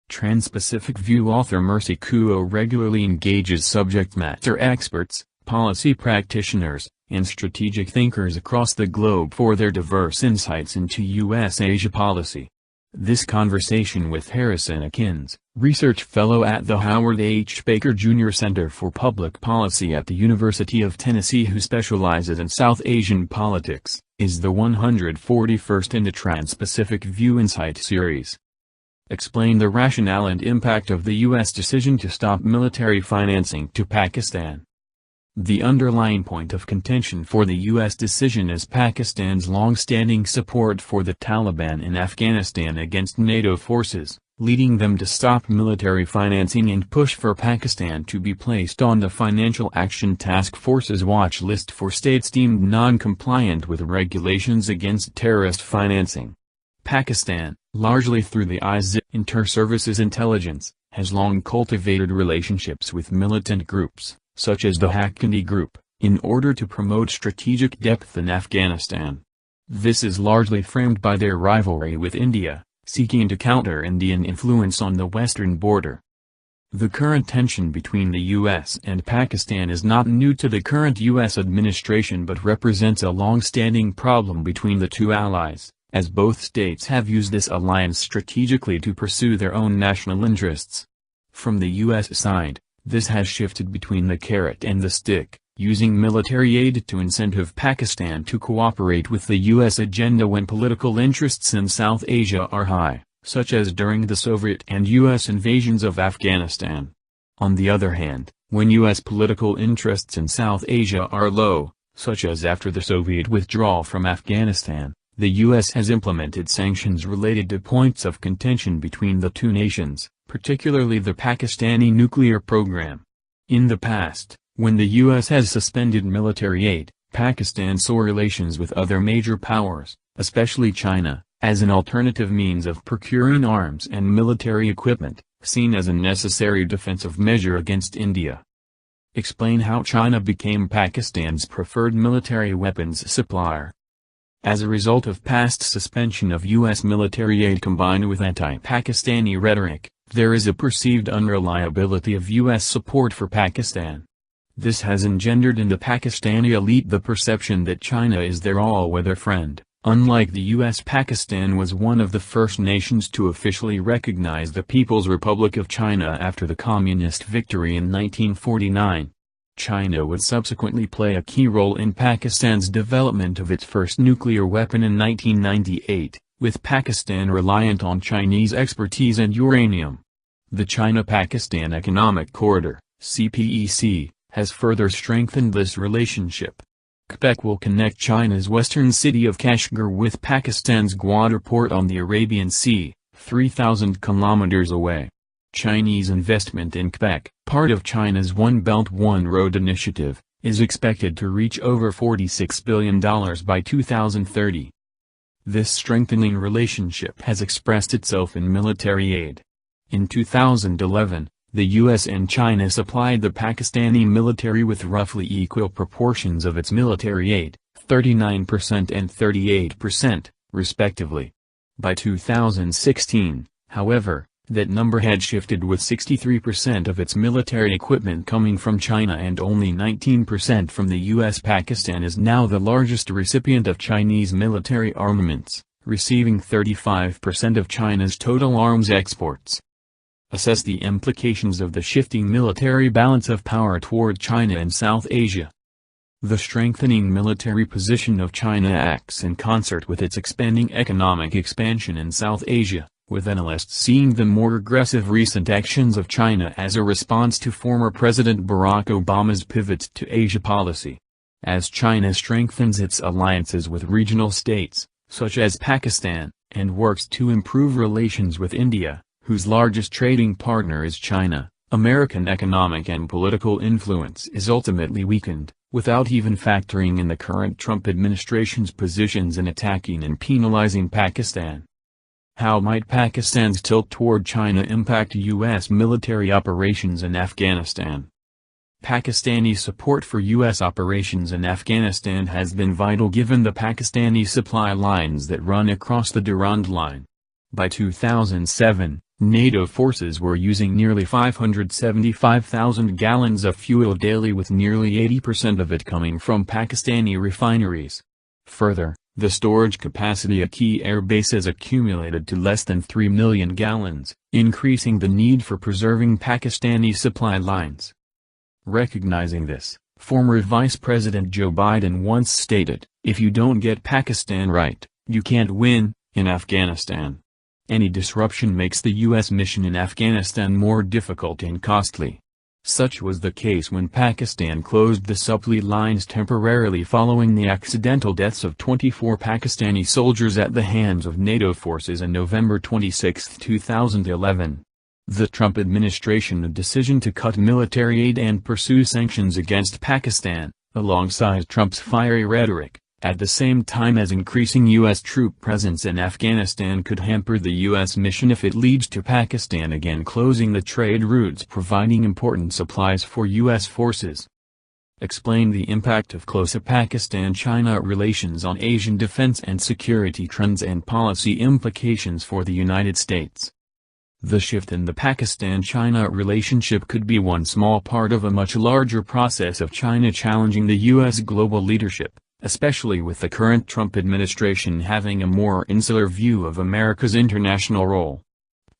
Trans-Pacific View author Mercy Kuo regularly engages subject matter experts, policy practitioners, and strategic thinkers across the globe for their diverse insights into U.S.-Asia policy. This conversation with Harrison Akins, research fellow at the Howard H. Baker Jr. Center for Public Policy at the University of Tennessee who specializes in South Asian politics, is the 141st in the Trans-Pacific View Insight series. Explain the rationale and impact of the U.S. decision to stop military financing to Pakistan. The underlying point of contention for the U.S. decision is Pakistan's long-standing support for the Taliban in Afghanistan against NATO forces, leading them to stop military financing and push for Pakistan to be placed on the Financial Action Task Force's watch list for states deemed non-compliant with regulations against terrorist financing. Pakistan, largely through the inter-services intelligence, has long cultivated relationships with militant groups, such as the Haqqani Group, in order to promote strategic depth in Afghanistan. This is largely framed by their rivalry with India, seeking to counter Indian influence on the western border. The current tension between the U.S. and Pakistan is not new to the current U.S. administration but represents a long-standing problem between the two allies, as both states have used this alliance strategically to pursue their own national interests. From the U.S. side, this has shifted between the carrot and the stick, using military aid to incentive Pakistan to cooperate with the U.S. agenda when political interests in South Asia are high, such as during the Soviet and U.S. invasions of Afghanistan. On the other hand, when U.S. political interests in South Asia are low, such as after the Soviet withdrawal from Afghanistan, the U.S. has implemented sanctions related to points of contention between the two nations, particularly the Pakistani nuclear program. In the past, when the U.S. has suspended military aid, Pakistan saw relations with other major powers, especially China, as an alternative means of procuring arms and military equipment, seen as a necessary defensive measure against India. Explain how China became Pakistan's preferred military weapons supplier. As a result of past suspension of U.S. military aid combined with anti-Pakistani rhetoric, there is a perceived unreliability of U.S. support for Pakistan. This has engendered in the Pakistani elite the perception that China is their all-weather friend. Unlike the U.S., Pakistan was one of the first nations to officially recognize the People's Republic of China after the communist victory in 1949. China would subsequently play a key role in Pakistan's development of its first nuclear weapon in 1998, with Pakistan reliant on Chinese expertise and uranium. The China-Pakistan Economic Corridor, CPEC, has further strengthened this relationship. CPEC will connect China's western city of Kashgar with Pakistan's Gwadar port on the Arabian Sea, 3,000 kilometers away. Chinese investment in CPEC, part of China's One Belt One Road initiative, is expected to reach over $46 billion by 2030. This strengthening relationship has expressed itself in military aid. In 2011, the U.S. and China supplied the Pakistani military with roughly equal proportions of its military aid, 39% and 38%, respectively. By 2016, however, that number had shifted with 63% of its military equipment coming from China and only 19% from the U.S. Pakistan is now the largest recipient of Chinese military armaments, receiving 35% of China's total arms exports. Assess the implications of the shifting military balance of power toward China and South Asia. The strengthening military position of China acts in concert with its expanding economic expansion in South Asia, with analysts seeing the more aggressive recent actions of China as a response to former President Barack Obama's pivot to Asia policy. As China strengthens its alliances with regional states, such as Pakistan, and works to improve relations with India, whose largest trading partner is China, American economic and political influence is ultimately weakened, without even factoring in the current Trump administration's positions in attacking and penalizing Pakistan. How might Pakistan's tilt toward China impact U.S. military operations in Afghanistan? Pakistani support for U.S. operations in Afghanistan has been vital given the Pakistani supply lines that run across the Durand Line. By 2007, NATO forces were using nearly 575,000 gallons of fuel daily, with nearly 80% of it coming from Pakistani refineries. Further, the storage capacity at key air bases accumulated to less than 3 million gallons, increasing the need for preserving Pakistani supply lines. Recognizing this, former Vice President Joe Biden once stated, "If you don't get Pakistan right, you can't win in Afghanistan." Any disruption makes the U.S. mission in Afghanistan more difficult and costly. Such was the case when Pakistan closed the supply lines temporarily following the accidental deaths of 24 Pakistani soldiers at the hands of NATO forces on November 26, 2011. The Trump administration's decision to cut military aid and pursue sanctions against Pakistan, alongside Trump's fiery rhetoric, at the same time as increasing U.S. troop presence in Afghanistan, could hamper the U.S. mission if it leads to Pakistan again closing the trade routes providing important supplies for U.S. forces. Explain the impact of closer Pakistan-China relations on Asian defense and security trends and policy implications for the United States. The shift in the Pakistan-China relationship could be one small part of a much larger process of China challenging the U.S. global leadership, especially with the current Trump administration having a more insular view of America's international role.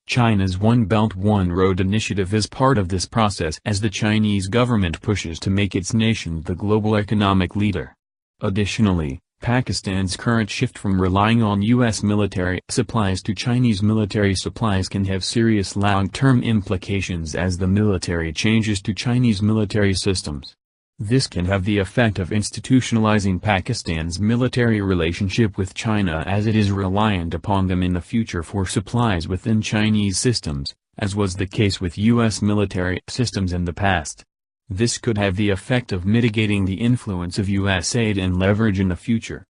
China's One Belt One Road initiative is part of this process as the Chinese government pushes to make its nation the global economic leader. Additionally, Pakistan's current shift from relying on U.S. military supplies to Chinese military supplies can have serious long-term implications as the military changes to Chinese military systems. This can have the effect of institutionalizing Pakistan's military relationship with China as it is reliant upon them in the future for supplies within Chinese systems, as was the case with U.S. military systems in the past. This could have the effect of mitigating the influence of U.S. aid and leverage in the future.